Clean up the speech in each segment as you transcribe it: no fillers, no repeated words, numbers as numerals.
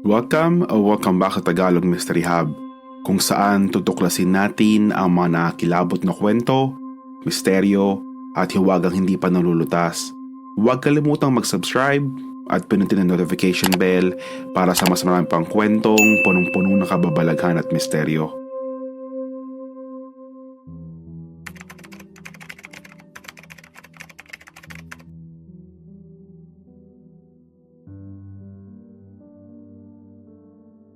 Welcome back sa Tagalog Mystery Hub, kung saan tutuklasin natin ang mga nakakilabot na kwento, misteryo, at hiwagang hindi pa nalulutas. Huwag kalimutang mag-subscribe at pinutin ang notification bell para sa mas marami pang kwentong punong-puno ng kababalaghan at misteryo.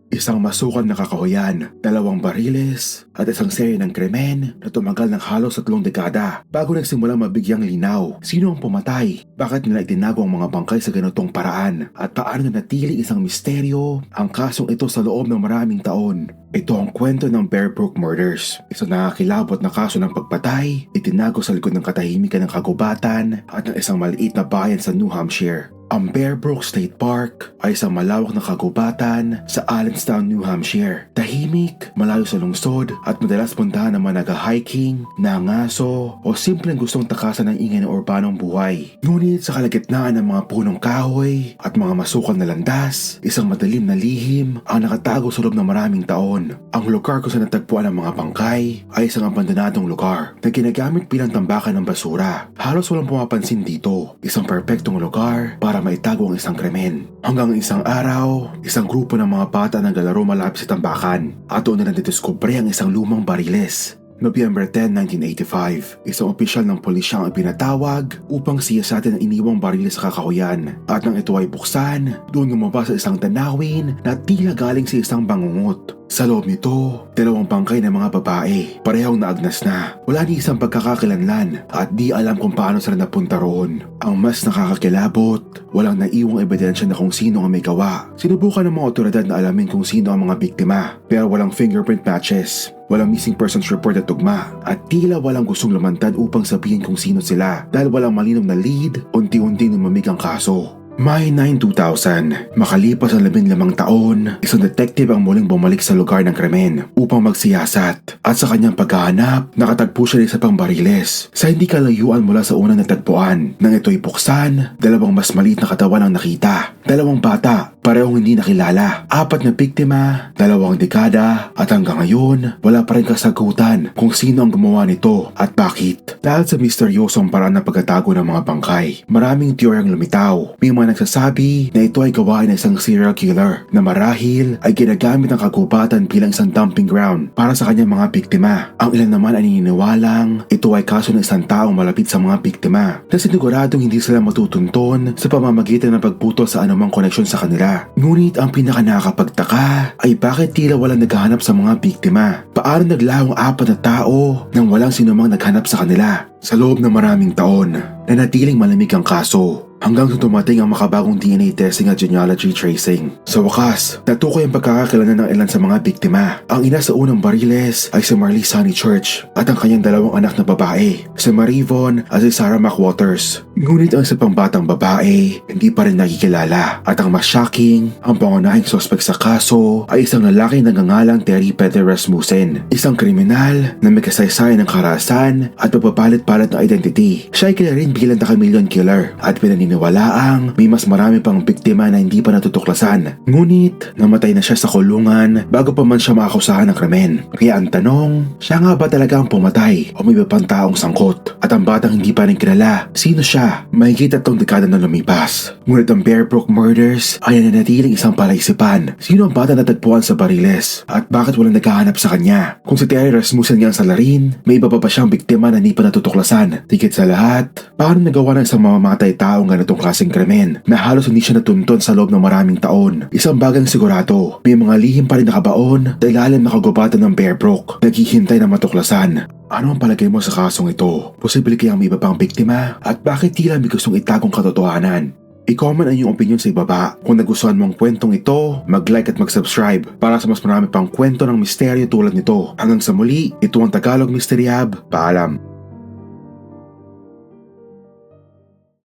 Isang masukal na kakahuyan, 2 bariles, at isang serye ng krimen na tumagal ng halos 3 dekada bago nagsimulang mabigyang linaw. Sino ang pumatay? Bakit nila itinago ang mga bangkay sa ganitong paraan? At paano natili isang misteryo ang kasong ito sa loob ng maraming taon? Ito ang kwento ng Bear Brook Murders, isang nakakilabot na kaso ng pagpatay, itinago sa likod ng katahimikan ng kagubatan at ng isang maliit na bayan sa New Hampshire. Ang Bear Brook State Park ay isang malawak na kagubatan sa Allenstown, New Hampshire. Tahimik, malayo sa lungsod at madalas puntahan ng mga nag-hiking, nangaso o simpleng gustong takasan ng ingay ng urbanong buhay. Ngunit sa kalagitnaan ng mga punong kahoy at mga masukal na landas, isang madilim na lihim ang nakatago sa loob ng maraming taon. Ang lugar kung saan natagpuan ang mga bangkay ay isang abandonadong lugar na ginagamit bilang tambakan ng basura. Halos walang pumapansin dito. Isang perpektong lugar para maitago ang isang krimen. Hanggang isang araw, isang grupo ng mga bata naglalaro malapit sa tambakan at doon na nadiskubre ang isang lumang bariles. November 10, 1985, isang opisyal ng pulisya ang ipinatawag upang siyasatin ang iniwang bariles sa kakahuyan. At nang ito ay buksan, doon lumabas sa isang tanawin na tila galing sa isang bangungot. Sa loob nito, 2 bangkay ng mga babae, parehong naagnas na. Wala ni isang pagkakakilanlan at di alam kung paano sila napunta roon. Ang mas nakakakilabot, walang naiwang ebidensya na kung sino ang may gawa. Sinubukan ng mga otoridad na alamin kung sino ang mga biktima, pero walang fingerprint matches. Walang missing persons report at tugma at tila walang gustong lumantad upang sabihin kung sino sila dahil walang malinaw na lead, unti-unti lumamig ang kaso. May 9, 2000, makalipas ang 15 taon, isang detective ang muling bumalik sa lugar ng krimen upang magsiyasat at sa kanyang paghahanap, nakatagpo siya ng isa pang bariles sa hindi kalayuan mula sa unang natagpuan. Nang ito'y buksan, 2 mas maliit na katawan ang nakita. 2 bata, parehong hindi nakilala, 4 na biktima, 2 dekada at hanggang ngayon, wala pa rin kasagutan kung sino ang gumawa nito at bakit. Dahil sa misteryosong paraan ng pagkatago ng mga bangkay, maraming teoryang lumitaw. May mga nagsasabi na ito ay gawain ng isang serial killer na marahil ay ginagamit ng kagubatan bilang isang dumping ground para sa kanyang mga biktima. Ang ilan naman ay naniniwalang ito ay kaso ng isang taong malapit sa mga biktima na siniguradong hindi sila matutunton sa pamamagitan ng pagputol sa anumang koneksyon sa kanila. Ngunit ang pinaka nakakapagtaka ay bakit tila walang naghahanap sa mga biktima? Paano naglahong 4 na tao nang walang sinumang naghanap sa kanila? Sa loob ng maraming taon, nanatiling malamig ang kaso. Hanggang sa dumating ang makabagong DNA testing at genealogy tracing. Sa wakas, natukoy ang pagkakakilanlan ng ilan sa mga biktima. Ang ina sa unang bariles ay si Marley Sunny Church at ang kanyang 2 anak na babae, si Marie Von at si Sarah McWaters. Ngunit ang isa pang batang babae, hindi pa rin nakikilala. At ang mas shocking, ang pangunahing suspect sa kaso ay isang lalaki na nagngangalang Terry Peter Rasmussen. Isang kriminal na may kasaysayan ng karahasan at pagpapalit-palit ng identity. Siya ay kilala rin bilang the Chameleon Killer at pinaniniwalaang may mas marami pang biktima na hindi pa natutuklasan. Ngunit, namatay na siya sa kulungan bago pa man siya makakusahan ng krimen. Kaya ang tanong, siya nga ba talaga ang pumatay o may iba pang taong sangkot? At ang batang hindi pa rin kilala, sino siya? Mahigit 3 dekada na lumipas. Ngunit ang Bear Brook Murders ay nanatiling isang palaisipan. Sino ang bata na tagpuan sa bariles? At bakit walang naghahanap sa kanya? Kung si Terry Rasmussen nga ang salarin, may iba pa siyang biktima na hindi pa natutuklasan. Tigit sa lahat, paano nagawa ng isang mamamatay taong ganitong klaseng krimen na halos hindi siya natunton sa loob ng maraming taon? Isang bagang sigurado, may mga lihim pa rin nakabaon sa ilalim na kagubatan ng Bear Brook, naghihintay na matuklasan. Ano ang palagay mo sa kasong ito? Posible kayang may iba pang biktima? At bakit tila may gustong itagong katotohanan? I-comment ang iyong opinion sa ibaba. Kung nagustuhan mo ang kwentong ito, mag-like at mag-subscribe para sa mas marami pang kwento ng misteryo tulad nito. Hanggang sa muli, ito ang Tagalog Mystery Hub. Paalam!